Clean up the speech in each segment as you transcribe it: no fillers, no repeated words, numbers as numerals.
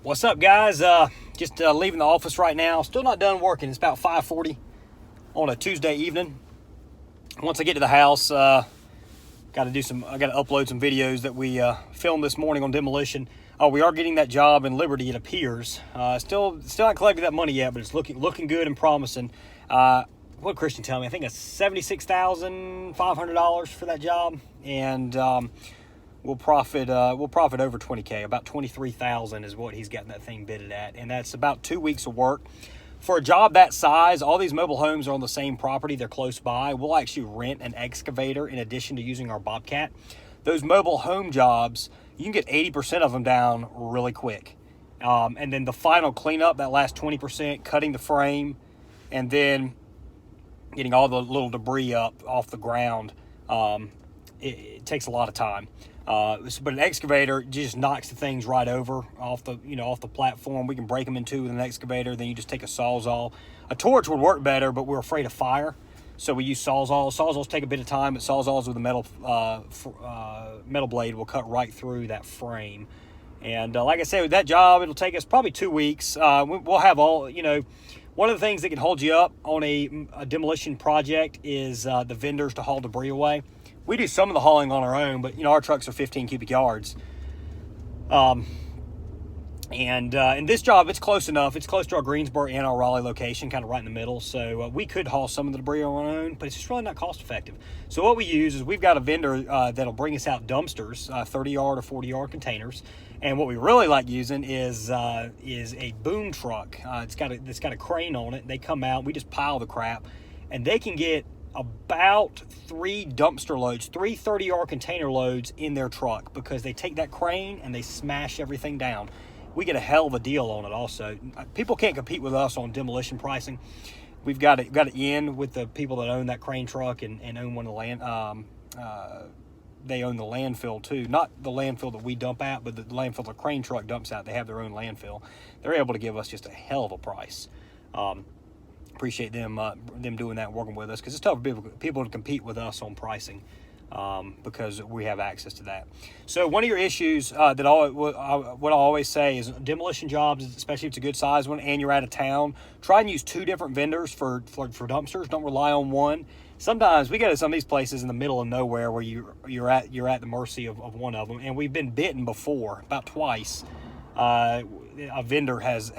What's up, guys? Just leaving the office right now. Still not done working. It's about 5:40 on a Tuesday evening. Once I get to the house, I got to upload some videos that we filmed this morning on demolition. We are getting that job in Liberty, it appears. Still not collected that money yet, but it's looking good and promising. What did Christian tell me? I think it's $76,500 for that job, and we'll profit over $20K. About $23,000 is what he's getting that thing bidded at, and that's about 2 weeks of work. For a job that size, all these mobile homes are on the same property. They're close by. We'll actually rent an excavator in addition to using our Bobcat. Those mobile home jobs, you can get 80% of them down really quick. And then the final cleanup, that last 20%, cutting the frame, and then getting all the little debris up off the ground, it takes a lot of time. But an excavator just knocks the things right over off the platform. We can break them in two with an excavator. Then you just take a Sawzall. A torch would work better, but we're afraid of fire, so we use Sawzalls. Sawzalls take a bit of time, but Sawzalls with a metal blade will cut right through that frame. And like I said, with that job, it'll take us probably 2 weeks. We'll have all, one of the things that can hold you up on a demolition project is the vendors to haul debris away. We do some of the hauling on our own, but our trucks are 15 cubic yards. And this job, it's close enough. It's close to our Greensboro and our Raleigh location, kind of right in the middle. So we could haul some of the debris on our own, but it's just really not cost effective. So what we use is we've got a vendor that'll bring us out dumpsters, 30-yard or 40-yard containers. And what we really like using is a boom truck. It's got a crane on it. They come out, we just pile the crap, and they can get about 3 dumpster loads, 3 30-yard container loads in their truck, because they take that crane and they smash everything down. We get a hell of a deal on it also. People can't compete with us on demolition pricing. We've got it in with the people that own that crane truck and own one of the land. They own the landfill too. Not the landfill that we dump at, but the landfill the crane truck dumps out. They have their own landfill. They're able to give us just a hell of a price. Appreciate them doing that and working with us, because it's tough for people to compete with us on pricing, because we have access to that. So one of your issues what I always say is demolition jobs, especially if it's a good size one and you're out of town, try and use 2 different vendors for dumpsters. Don't rely on one. Sometimes we go to some of these places in the middle of nowhere where you're at the mercy of one of them, and we've been bitten before, about twice. A vendor has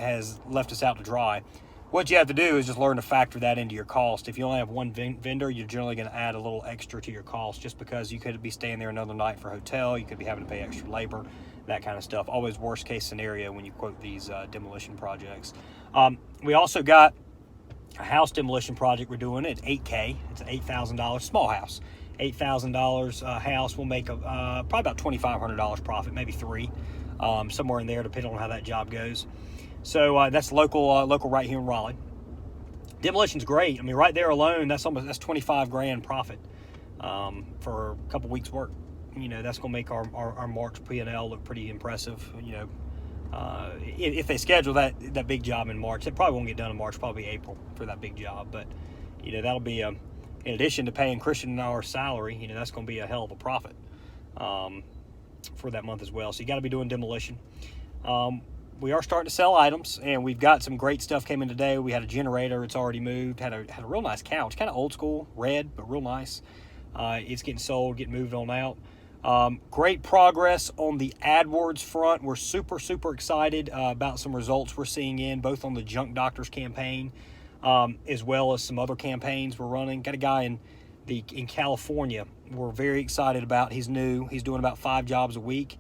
left us out to dry. What you have to do is just learn to factor that into your cost. If you only have one vendor, you're generally going to add a little extra to your cost, just because you could be staying there another night for hotel. You could be having to pay extra labor, that kind of stuff. Always worst case scenario when you quote these demolition projects. We also got a house demolition project we're doing. It's $8K. It's an $8,000 small house. $8,000 house will make probably about $2,500 profit, maybe $3,000, somewhere in there, depending on how that job goes. So that's local right here in Raleigh. Demolition's great. I mean, right there alone, that's $25,000 profit for a couple weeks work. That's gonna make our March P&L look pretty impressive. If they schedule that big job in March, it probably won't get done in March, probably April for that big job. But that'll be in addition to paying Christian and our salary. That's gonna be a hell of a profit for that month as well. So you got to be doing demolition. We are starting to sell items, and we've got some great stuff came in today. We had a generator. It's already moved. Had a real nice couch, kind of old school, red, but real nice. It's getting sold, getting moved on out. Great progress on the AdWords front. We're super, super excited about some results we're seeing in both on the Junk Doctors campaign, as well as some other campaigns we're running. Got a guy in California we're very excited about. He's new. He's doing about 5 jobs a week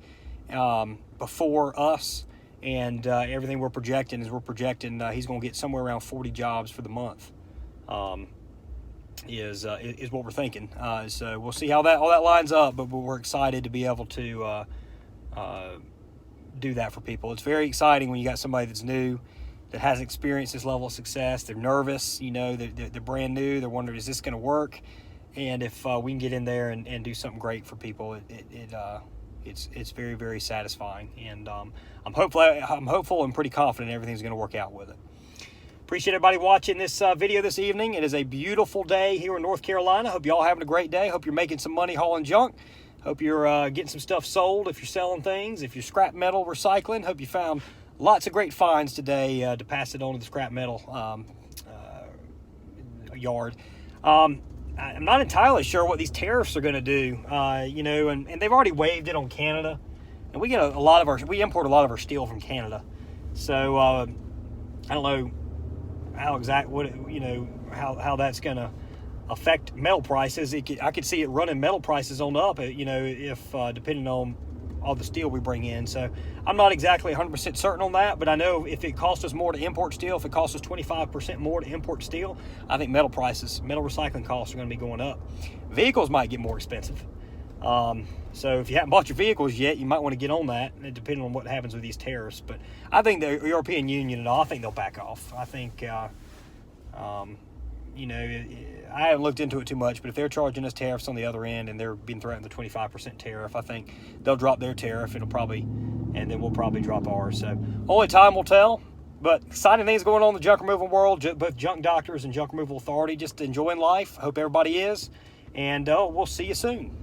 before us. And everything we're projecting he's going to get somewhere around 40 jobs for the month. Is what we're thinking. So we'll see how all that lines up. But we're excited to be able to do that for people. It's very exciting when you got somebody that's new, that hasn't experienced this level of success. They're nervous. They're brand new. They're wondering, is this going to work? And if we can get in there and do something great for people, it's very, very satisfying, and I'm hopeful and pretty confident everything's going to work out with it. Appreciate everybody watching this video this evening. It is a beautiful day here in North Carolina. Hope you all having a great day. Hope you're making some money hauling junk. Hope you're getting some stuff sold if you're selling things. If you're scrap metal recycling, hope you found lots of great finds today to pass it on to the scrap metal yard. I'm not entirely sure what these tariffs are going to do, and they've already waived it on Canada, and we get we import a lot of our steel from Canada, so I don't know how that's going to affect metal prices. I could see it running metal prices on up, if depending on all the steel we bring in. So I'm not exactly 100% certain on that, but I know if it costs us more to import steel, if it costs us 25% more to import steel, I think metal recycling costs are going to be going up. Vehicles might get more expensive. So if you haven't bought your vehicles yet, you might want to get on that, depending on what happens with these tariffs. But I think the European Union I think they'll back off. I think, I haven't looked into it too much, but if they're charging us tariffs on the other end and they're being threatened with a 25% tariff, I think they'll drop their tariff. And then we'll probably drop ours. So only time will tell. But exciting things going on in the junk removal world, both junk doctors and junk removal authority, just enjoying life. Hope everybody is. And we'll see you soon.